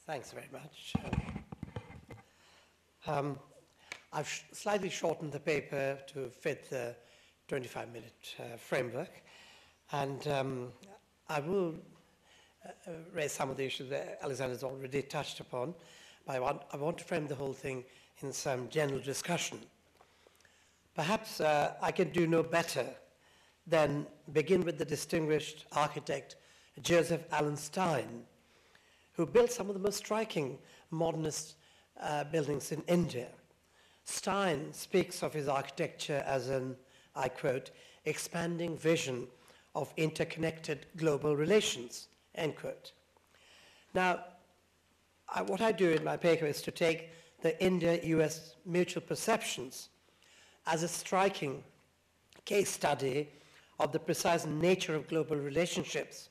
Thanks very much. I've slightly shortened the paper to fit the 25-minute framework, and I will raise some of the issues that Alexander's already touched upon, but I want to frame the whole thing in some general discussion. Perhaps I can do no better than begin with the distinguished architect Joseph Allen Stein, who built some of the most striking modernist buildings in India. Stein speaks of his architecture as an, I quote, expanding vision of interconnected global relations, end quote. Now, what I do in my paper is to take the India-US mutual perceptions as a striking case study of the precise nature of global relationships,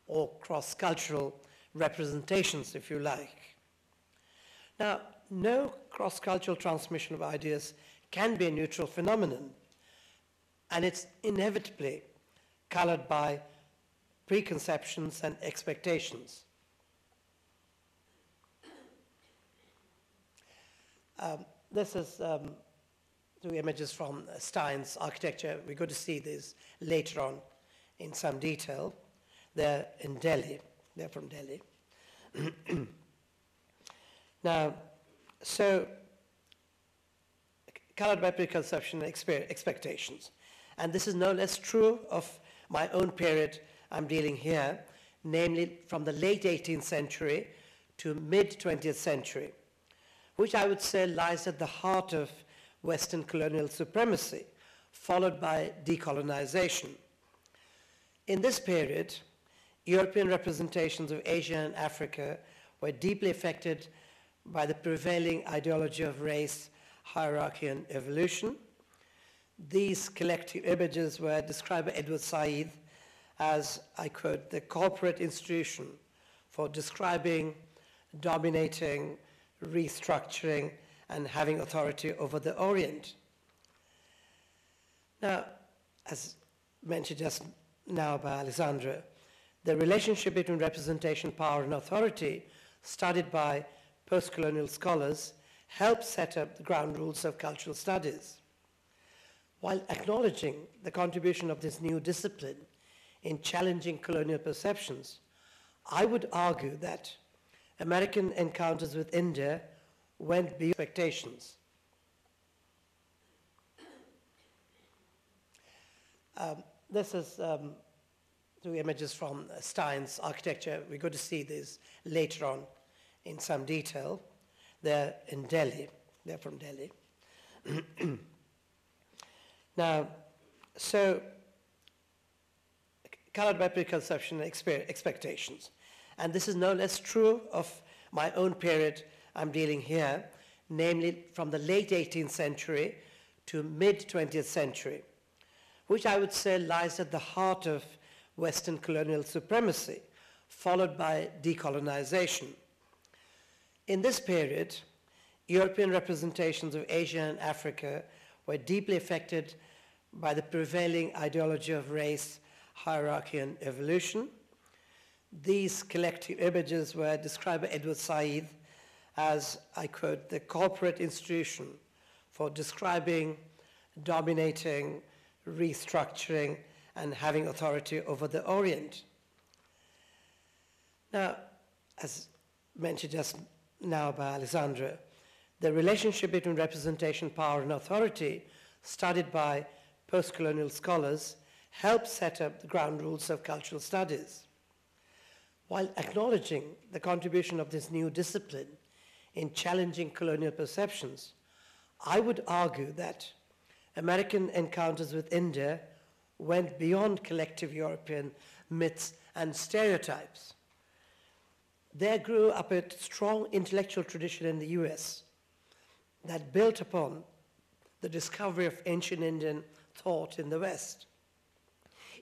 or cross-cultural representations, if you like. Now, no cross-cultural transmission of ideas can be a neutral phenomenon, and it's inevitably colored by preconceptions and expectations. This is two images from Stein's architecture. We're going to see these later on in some detail. They're in Delhi. They're from Delhi. Now, so colored by preconception and expectations. And this is no less true of my own period I'm dealing here, namely from the late 18th century to mid-20th century, which I would say lies at the heart of Western colonial supremacy, followed by decolonization. In this period, European representations of Asia and Africa were deeply affected by the prevailing ideology of race, hierarchy, and evolution. These collective images were described by Edward Said as, I quote, the corporate institution for describing, dominating, restructuring, and having authority over the Orient. Now, as mentioned just now by Alexandra, the relationship between representation, power, and authority, studied by post-colonial scholars, helped set up the ground rules of cultural studies. While acknowledging the contribution of this new discipline in challenging colonial perceptions, I would argue that American encounters with India went beyond expectations. This is two images from Stein's architecture. We're going to see these later on in some detail. They're in Delhi. They're from Delhi. Now, so colored by preconception and expectations. And this is no less true of my own period I'm dealing here, namely from the late 18th century to mid-20th century, which I would say lies at the heart of Western colonial supremacy, followed by decolonization. In this period, European representations of Asia and Africa were deeply affected by the prevailing ideology of race, hierarchy, and evolution. These collective images were described by Edward Said as, I quote, the corporate institution for describing, dominating, restructuring, and having authority over the Orient. Now, as mentioned just now by Alexandra, the relationship between representation, power, and authority, studied by post-colonial scholars, helped set up the ground rules of cultural studies. While acknowledging the contribution of this new discipline in challenging colonial perceptions, I would argue that American encounters with India went beyond collective European myths and stereotypes. There grew up a strong intellectual tradition in the US that built upon the discovery of ancient Indian thought in the West.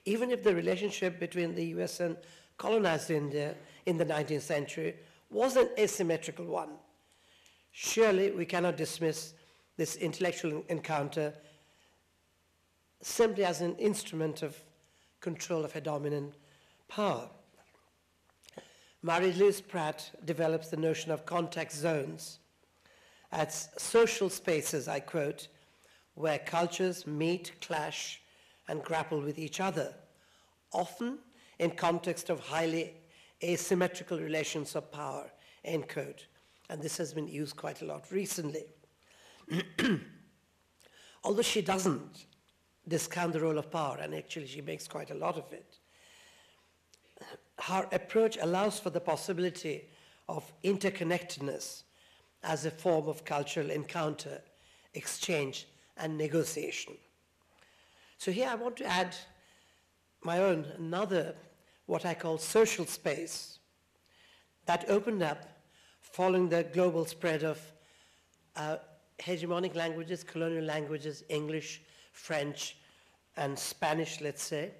Even if the relationship between the US and colonized India in the 19th century was an asymmetrical one. Surely we cannot dismiss this intellectual encounter simply as an instrument of control of a dominant power. Louise Pratt develops the notion of contact zones as social spaces, I quote, where cultures meet, clash, and grapple with each other, often in context of highly asymmetrical relations of power, end quote. And this has been used quite a lot recently. Although she doesn't discount the role of power, and actually she makes quite a lot of it, her approach allows for the possibility of interconnectedness as a form of cultural encounter, exchange, and negotiation. So here I want to add my own, another, what I call social space, that opened up following the global spread of hegemonic languages, colonial languages, English, French, and Spanish, let's say.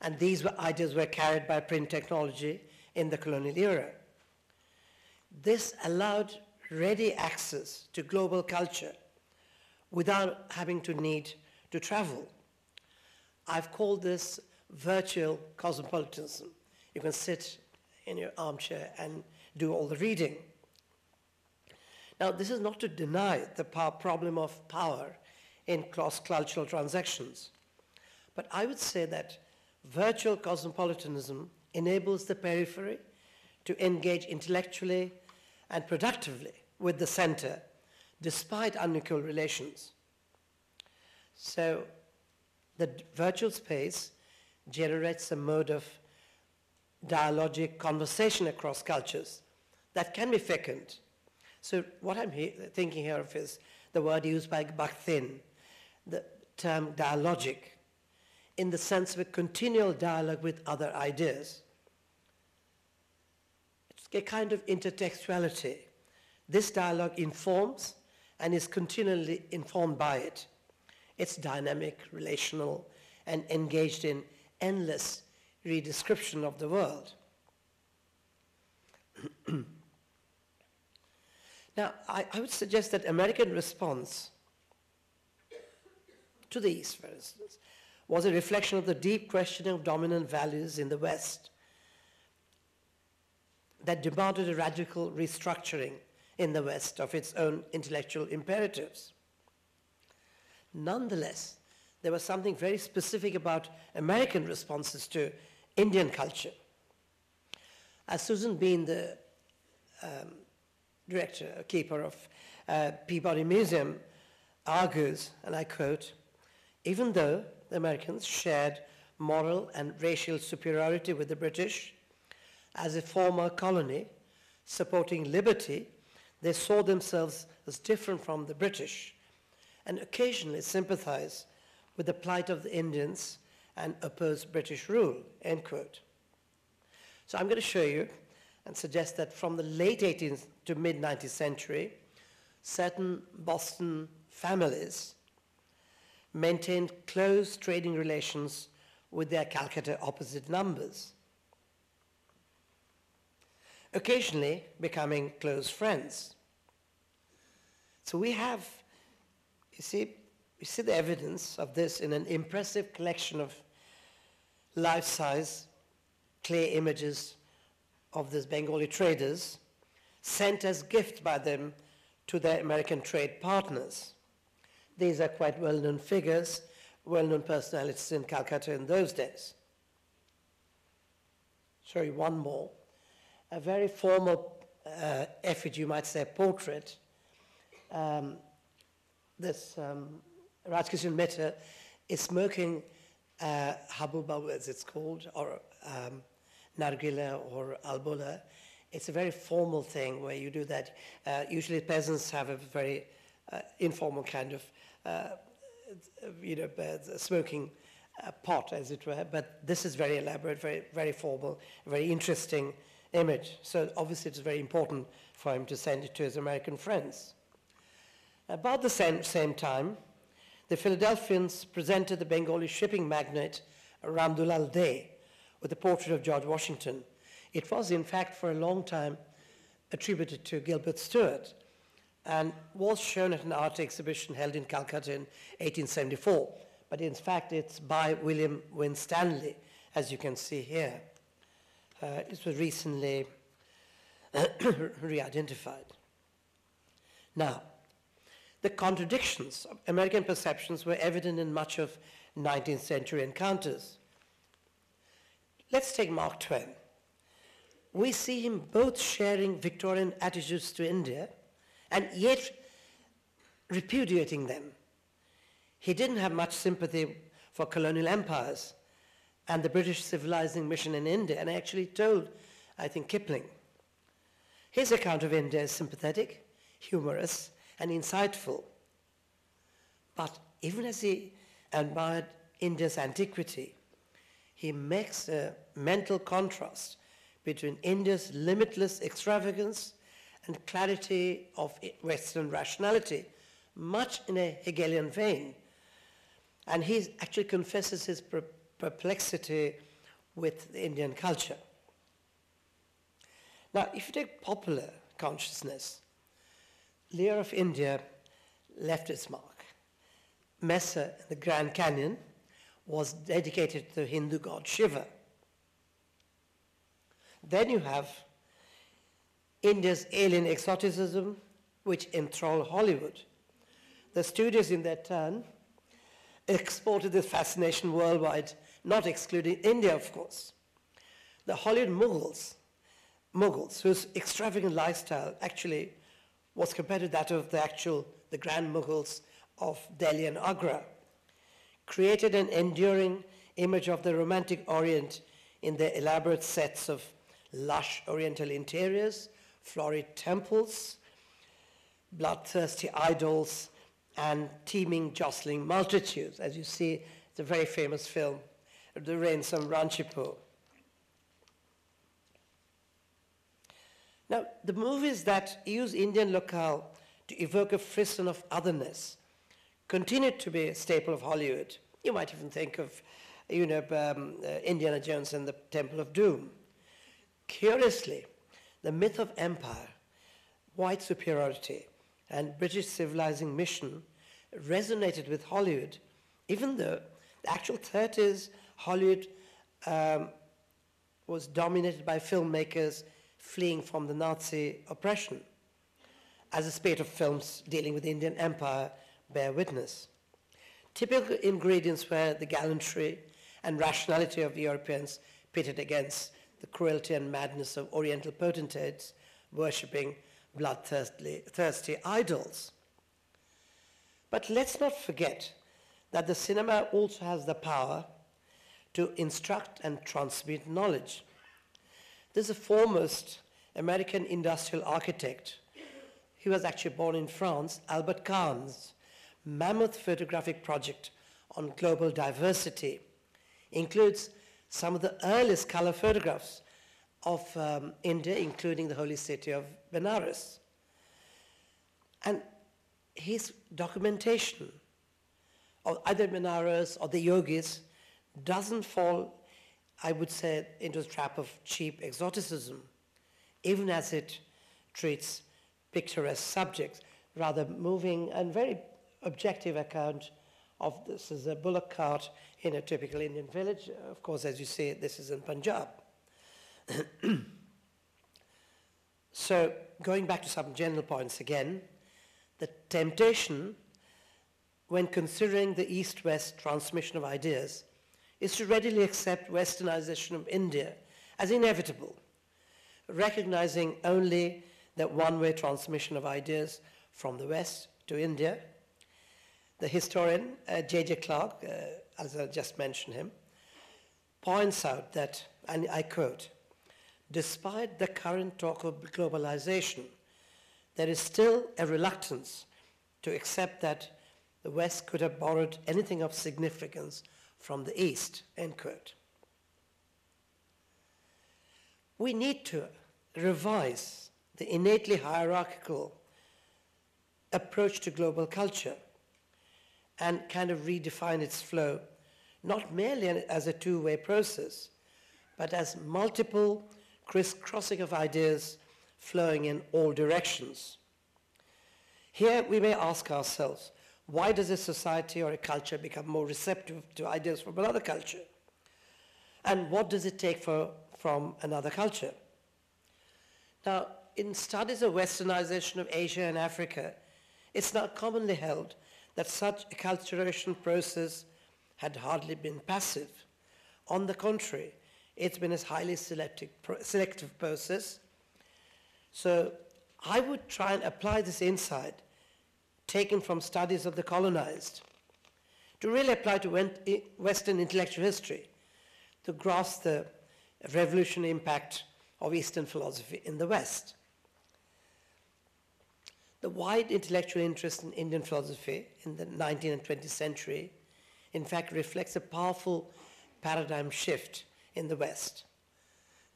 And these ideas were carried by print technology in the colonial era. This allowed ready access to global culture without having to need to travel. I've called this virtual cosmopolitanism. You can sit in your armchair and do all the reading. Now, this is not to deny the problem of power in cross-cultural transactions, but I would say that virtual cosmopolitanism enables the periphery to engage intellectually and productively with the center, despite unequal relations. So the virtual space generates a mode of dialogic conversation across cultures that can be fecund. So what I'm thinking here of is the word used by Bakhtin, the term dialogic, in the sense of a continual dialogue with other ideas. It's a kind of intertextuality. This dialogue informs and is continually informed by it. It's dynamic, relational, and engaged in endless redescription of the world. Now, I would suggest that American response to the East, for instance, was a reflection of the deep questioning of dominant values in the West that demanded a radical restructuring in the West of its own intellectual imperatives. Nonetheless, there was something very specific about American responses to Indian culture. As Susan Bean, the keeper of Peabody Museum, argues, and I quote, even though the Americans shared moral and racial superiority with the British, as a former colony supporting liberty, they saw themselves as different from the British and occasionally sympathized with the plight of the Indians and opposed British rule, end quote. So I'm going to show you and suggest that from the late 18th to mid-19th century, certain Boston families maintained close trading relations with their Calcutta opposite numbers, occasionally becoming close friends. So we have, you see the evidence of this in an impressive collection of life-size clay images of these Bengali traders sent as gift by them to their American trade partners. These are quite well-known figures, well-known personalities in Calcutta in those days. Sorry, one more. A very formal effigy, you might say, portrait. This Rajkishan Mitter is smoking habuba, as it's called, or nargila or albola. It's a very formal thing where you do that. Usually peasants have a very informal kind of smoking pot, as it were, but this is very elaborate, very, very formal, very interesting image. So obviously it's very important for him to send it to his American friends. About the same time, the Philadelphians presented the Bengali shipping magnate Ramdulal Dey with a portrait of George Washington It was, in fact, for a long time attributed to Gilbert Stuart and was shown at an art exhibition held in Calcutta in 1874. But in fact, it's by William Winstanley, as you can see here. It was recently re-identified. Now, the contradictions of American perceptions were evident in much of 19th century encounters. Let's take Mark Twain. We see him both sharing Victorian attitudes to India and yet repudiating them. He didn't have much sympathy for colonial empires and the British civilizing mission in India, and actually told, I think, Kipling. His account of India is sympathetic, humorous, and insightful. But even as he admired India's antiquity, he makes a mental contrast between India's limitless extravagance and clarity of Western rationality, much in a Hegelian vein. And he actually confesses his perplexity with the Indian culture. Now, if you take popular consciousness, Lear of India left its mark. Mesa, the Grand Canyon, was dedicated to the Hindu god Shiva. Then you have India's alien exoticism, which enthralled Hollywood. The studios, in their turn, exported this fascination worldwide, not excluding India, of course. The Hollywood Mughals, whose extravagant lifestyle actually was compared to that of the Grand Mughals of Delhi and Agra, created an enduring image of the romantic Orient in their elaborate sets of lush Oriental interiors, florid temples, bloodthirsty idols, and teeming, jostling multitudes. As you see, it's a very famous film, The Rains of Ranchipur. Now, the movies that use Indian locale to evoke a frisson of otherness continued to be a staple of Hollywood. You might even think of, Indiana Jones and the Temple of Doom. Curiously, the myth of empire, white superiority, and British civilizing mission resonated with Hollywood, even though the actual 30s Hollywood was dominated by filmmakers fleeing from the Nazi oppression, as a spate of films dealing with the Indian empire bear witness. Typical ingredients were the gallantry and rationality of the Europeans pitted against the cruelty and madness of Oriental potentates worshipping bloodthirsty idols. But let's not forget that the cinema also has the power to instruct and transmit knowledge. This is the foremost American industrial architect. He was actually born in France, Albert Kahn's mammoth photographic project on global diversity includes some of the earliest color photographs of India, including the holy city of Benares. And his documentation of either Benares or the yogis doesn't fall, I would say, into the trap of cheap exoticism, even as it treats picturesque subjects, rather moving and very objective account of this is a bullock cart in a typical Indian village. Of course, as you see, this is in Punjab. So, going back to some general points again, the temptation when considering the East-West transmission of ideas is to readily accept westernization of India as inevitable, recognizing only that one-way transmission of ideas from the West to India. The historian J.J. Clark, as I just mentioned him, points out that, and I quote, "Despite the current talk of globalization, there is still a reluctance to accept that the West could have borrowed anything of significance from the East," end quote. We need to revise the innately hierarchical approach to global culture and kind of redefine its flow, not merely as a two-way process, but as multiple crisscrossing of ideas flowing in all directions. Here we may ask ourselves, why does a society or a culture become more receptive to ideas from another culture? And what does it take from another culture? Now, in studies of westernization of Asia and Africa, it's now commonly held that such a acculturation process had hardly been passive. On the contrary, it's been a highly selective process. So I would try and apply this insight taken from studies of the colonized to really apply to Western intellectual history to grasp the revolutionary impact of Eastern philosophy in the West. The wide intellectual interest in Indian philosophy in the 19th and 20th century, in fact, reflects a powerful paradigm shift in the West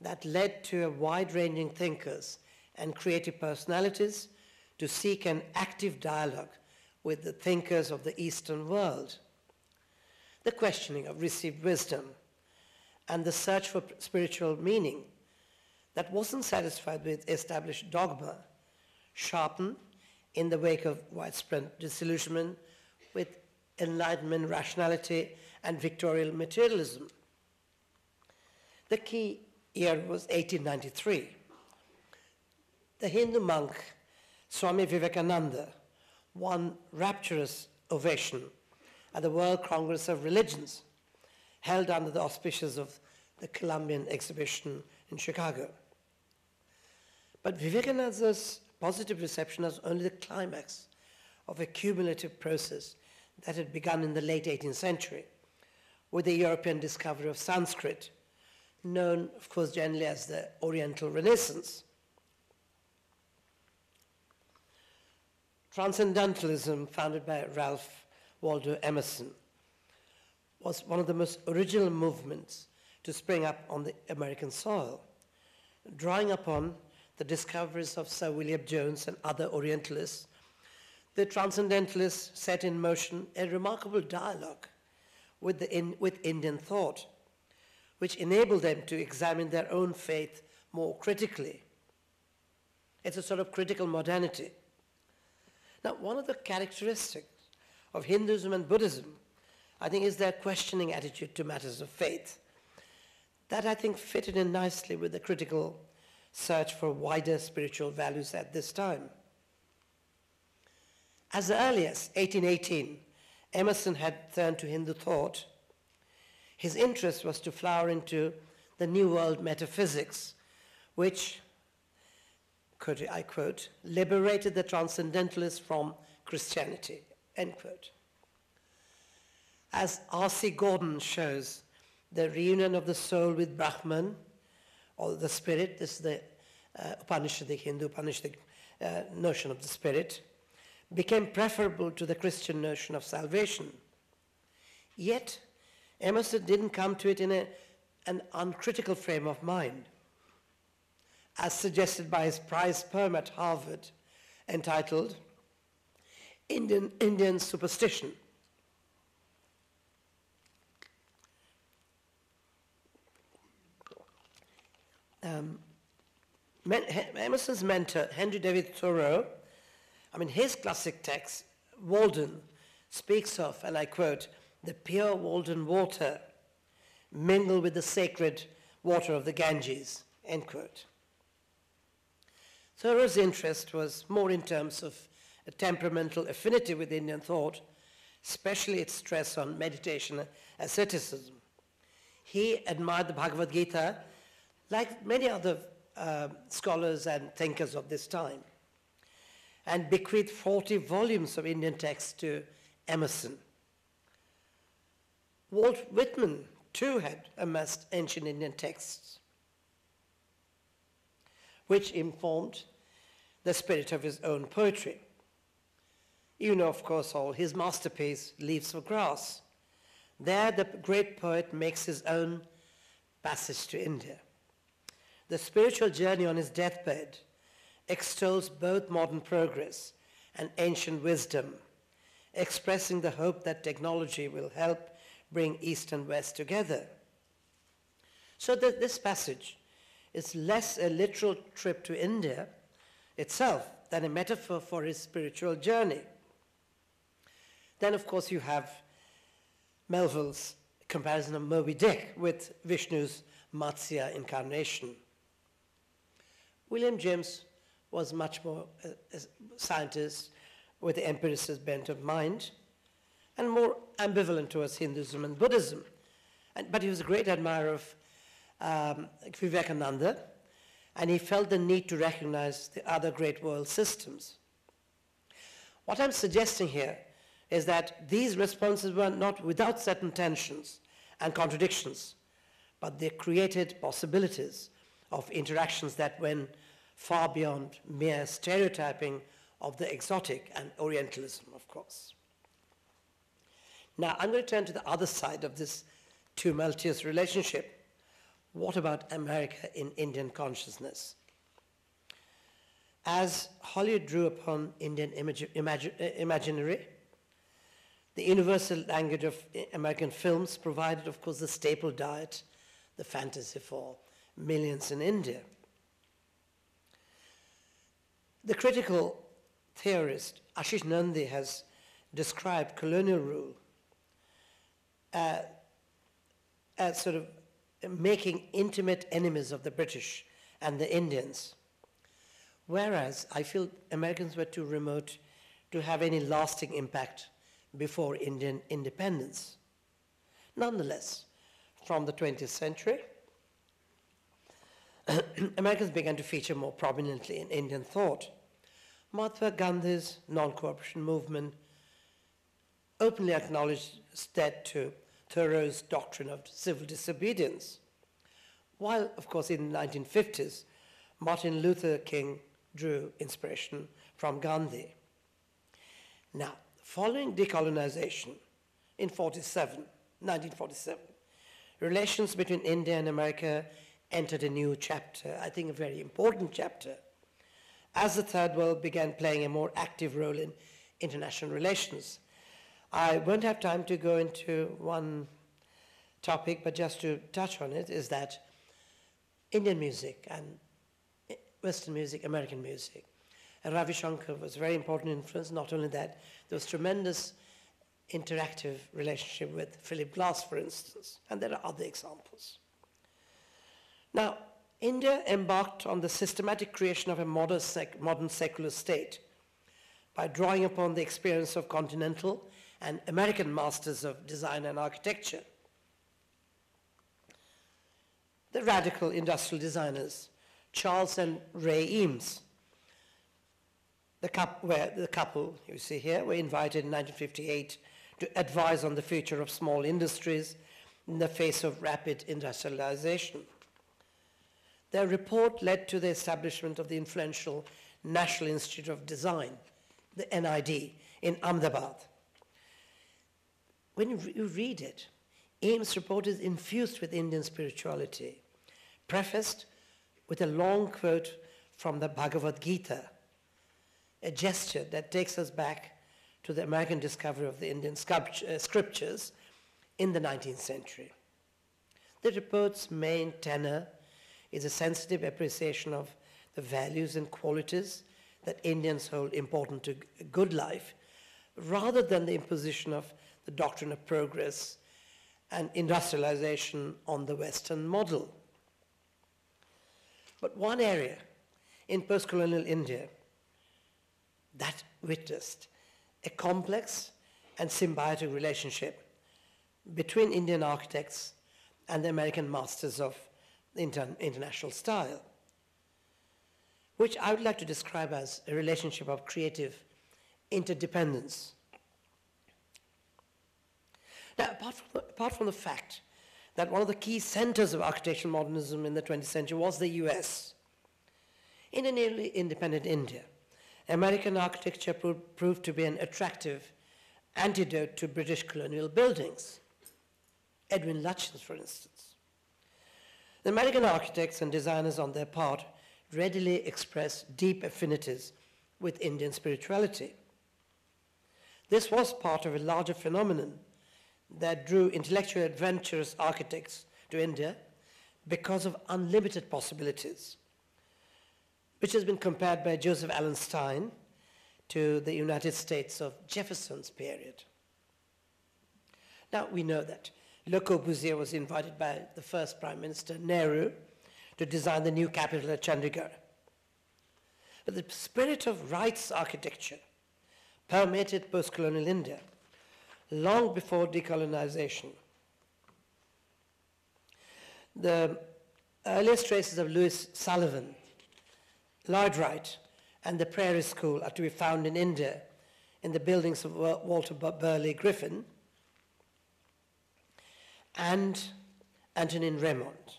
that led to a wide-ranging thinkers and creative personalities to seek an active dialogue with the thinkers of the Eastern world. The questioning of received wisdom and the search for spiritual meaning that wasn't satisfied with established dogma sharpened in the wake of widespread disillusionment with Enlightenment rationality and Victorian materialism. The key year was 1893. The Hindu monk Swami Vivekananda won rapturous ovation at the World Congress of Religions, held under the auspices of the Columbian Exhibition in Chicago. But Vivekananda's positive reception was only the climax of a cumulative process that had begun in the late 18th century with the European discovery of Sanskrit, known, of course, generally as the Oriental Renaissance. Transcendentalism, founded by Ralph Waldo Emerson, was one of the most original movements to spring up on the American soil, drawing upon the discoveries of Sir William Jones and other Orientalists. The Transcendentalists set in motion a remarkable dialogue with Indian thought, which enabled them to examine their own faith more critically. It's a sort of critical modernity. Now, one of the characteristics of Hinduism and Buddhism, I think, is their questioning attitude to matters of faith. That, I think, fitted in nicely with the critical search for wider spiritual values at this time. As early as 1818, Emerson had turned to Hindu thought. His interest was to flower into the New World metaphysics, which, I quote, liberated the transcendentalists from Christianity, end quote. As R.C. Gordon shows, the reunion of the soul with Brahman, or the spirit, this is the Upanishadic, Hindu Upanishadic notion of the spirit, became preferable to the Christian notion of salvation. Yet, Emerson didn't come to it in an uncritical frame of mind, as suggested by his prize poem at Harvard, entitled Indian Superstition. Emerson's mentor, Henry David Thoreau, his classic text, Walden, speaks of, and I quote, the pure Walden water mingled with the sacred water of the Ganges, end quote. Thoreau's interest was more in terms of a temperamental affinity with Indian thought, especially its stress on meditation and asceticism. He admired the Bhagavad Gita like many other scholars and thinkers of this time, and bequeathed 40 volumes of Indian texts to Emerson. Walt Whitman, too, had amassed ancient Indian texts, which informed the spirit of his own poetry. You know, of course, all his masterpiece, Leaves of Grass. There, the great poet makes his own passage to India. The spiritual journey on his deathbed extols both modern progress and ancient wisdom, expressing the hope that technology will help bring East and West together. So that this passage is less a literal trip to India itself than a metaphor for his spiritual journey. Then, of course, you have Melville's comparison of Moby Dick with Vishnu's Matsya incarnation. William James was much more a scientist with the empiricist bent of mind and more ambivalent towards Hinduism and Buddhism. But he was a great admirer of Vivekananda, and he felt the need to recognize the other great world systems. What I'm suggesting here is that these responses were not without certain tensions and contradictions, but they created possibilities of interactions that went far beyond mere stereotyping of the exotic and Orientalism, of course. Now, I'm going to turn to the other side of this tumultuous relationship. What about America in Indian consciousness? As Hollywood drew upon Indian imaginary, the universal language of American films provided, of course, the staple diet, the fantasy for millions in India. The critical theorist Ashish Nandy has described colonial rule as sort of making intimate enemies of the British and the Indians, whereas I feel Americans were too remote to have any lasting impact before Indian independence. Nonetheless, from the 20th century, Americans began to feature more prominently in Indian thought. Mahatma Gandhi's non-cooperation movement openly acknowledged that to Thoreau's doctrine of civil disobedience, while, of course, in the 1950s, Martin Luther King drew inspiration from Gandhi. Now, following decolonization in 1947, relations between India and America entered a new chapter, I think a very important chapter, as the Third World began playing a more active role in international relations. I won't have time to go into one topic, but just to touch on it, is that Indian music and Western music, American music, and Ravi Shankar was a very important influence. Not only that, there was tremendous interactive relationship with Philip Glass, for instance, and there are other examples. Now, India embarked on the systematic creation of a modern secular state by drawing upon the experience of continental and American masters of design and architecture. The radical industrial designers, Charles and Ray Eames, the couple you see here were invited in 1958 to advise on the future of small industries in the face of rapid industrialization. Their report led to the establishment of the influential National Institute of Design, the NID, in Ahmedabad. When you read it, Ames' report is infused with Indian spirituality, prefaced with a long quote from the Bhagavad Gita, a gesture that takes us back to the American discovery of the Indian scriptures in the 19th century. The report's main tenor is a sensitive appreciation of the values and qualities that Indians hold important to good life, rather than the imposition of the doctrine of progress and industrialization on the Western model. But one area in post-colonial India that witnessed a complex and symbiotic relationship between Indian architects and the American masters of international style, which I would like to describe as a relationship of creative interdependence. Now, apart from the fact that one of the key centers of architectural modernism in the 20th century was the US, in a nearly independent India, American architecture proved to be an attractive antidote to British colonial buildings. Edwin Lutyens, for instance. The American architects and designers on their part readily expressed deep affinities with Indian spirituality. This was part of a larger phenomenon that drew intellectually adventurous architects to India, because of unlimited possibilities, which has been compared by Joseph Allen Stein to the United States of Jefferson's period. Now, we know that Le Corbusier was invited by the first Prime Minister, Nehru, to design the new capital at Chandigarh. But the spirit of rights architecture permeated post-colonial India long before decolonization. The earliest traces of Louis Sullivan, Lloyd Wright, and the Prairie School are to be found in India in the buildings of Walter Burley Griffin and Antonin Raymond.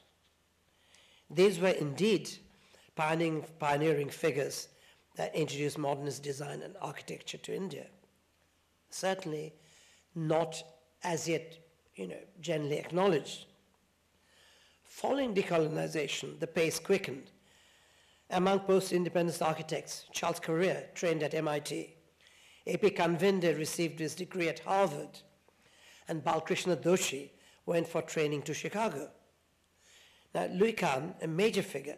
These were indeed pioneering figures that introduced modernist design and architecture to India. Certainly not as yet, generally acknowledged. Following decolonization, the pace quickened. Among post-independence architects, Charles Correa trained at MIT, A.P. Kanvinde received his degree at Harvard, and Balkrishna Doshi went for training to Chicago. Now, Louis Kahn, a major figure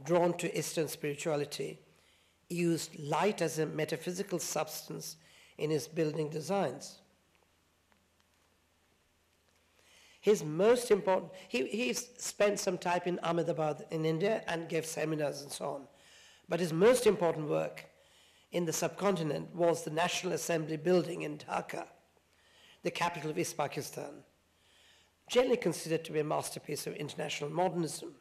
drawn to Eastern spirituality, used light as a metaphysical substance in his building designs. His most important, he spent some time in Ahmedabad in India and gave seminars and so on. But his most important work in the subcontinent was the National Assembly building in Dhaka, the capital of East Pakistan, generally considered to be a masterpiece of international modernism.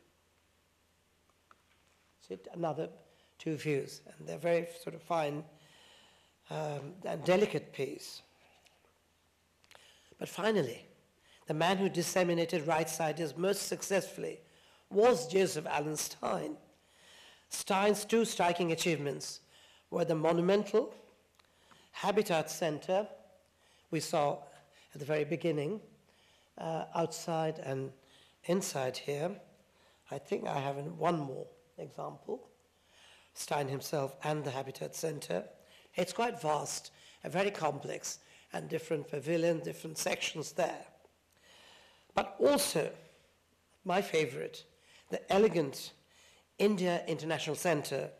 So another two views, and they're very sort of fine and delicate piece. But finally, the man who disseminated rights ideas most successfully was Joseph Allen Stein. Stein's two striking achievements were the monumental Habitat Center we saw at the very beginning, outside and inside here. I think I have one more example, Stein himself and the Habitat Center. It's quite vast and very complex, and different pavilions, different sections there. But also, my favorite, the elegant India International Center.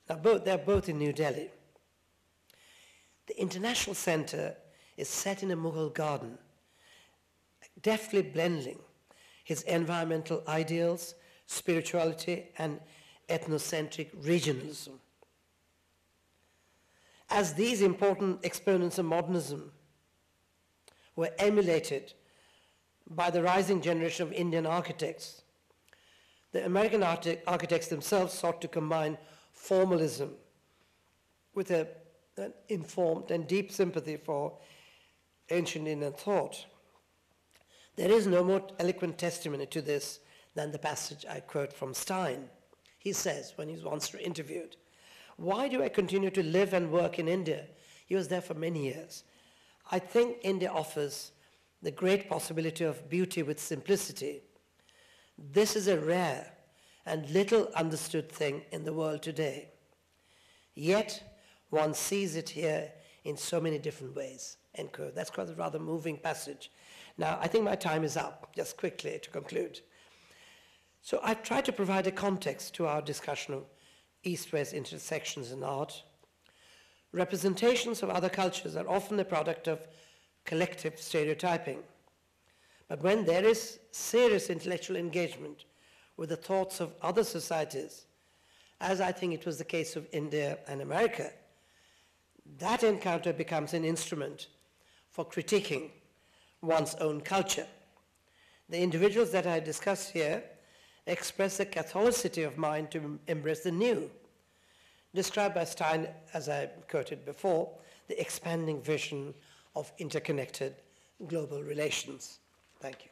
Now, they're both in New Delhi. The International Center is set in a Mughal garden, deftly blending his environmental ideals, spirituality, and ethnocentric regionalism. As these important exponents of modernism were emulated by the rising generation of Indian architects, the American architects themselves sought to combine formalism with an informed and deep sympathy for ancient Indian thought. There is no more eloquent testimony to this than the passage I quote from Stein. He says, when he was once interviewed, "Why do I continue to live and work in India?" He was there for many years. "I think India offers the great possibility of beauty with simplicity. This is a rare and little understood thing in the world today. Yet one sees it here in so many different ways." End quote. That's quite a rather moving passage. Now, I think my time is up, just quickly to conclude. So I've tried to provide a context to our discussion of East-West intersections in art. Representations of other cultures are often a product of collective stereotyping. But when there is serious intellectual engagement with the thoughts of other societies, as I think it was the case of India and America, that encounter becomes an instrument for critiquing one's own culture. The individuals that I discuss here express a catholicity of mind to embrace the new, described by Stein, as I quoted before, the expanding vision of interconnected global relations. Thank you.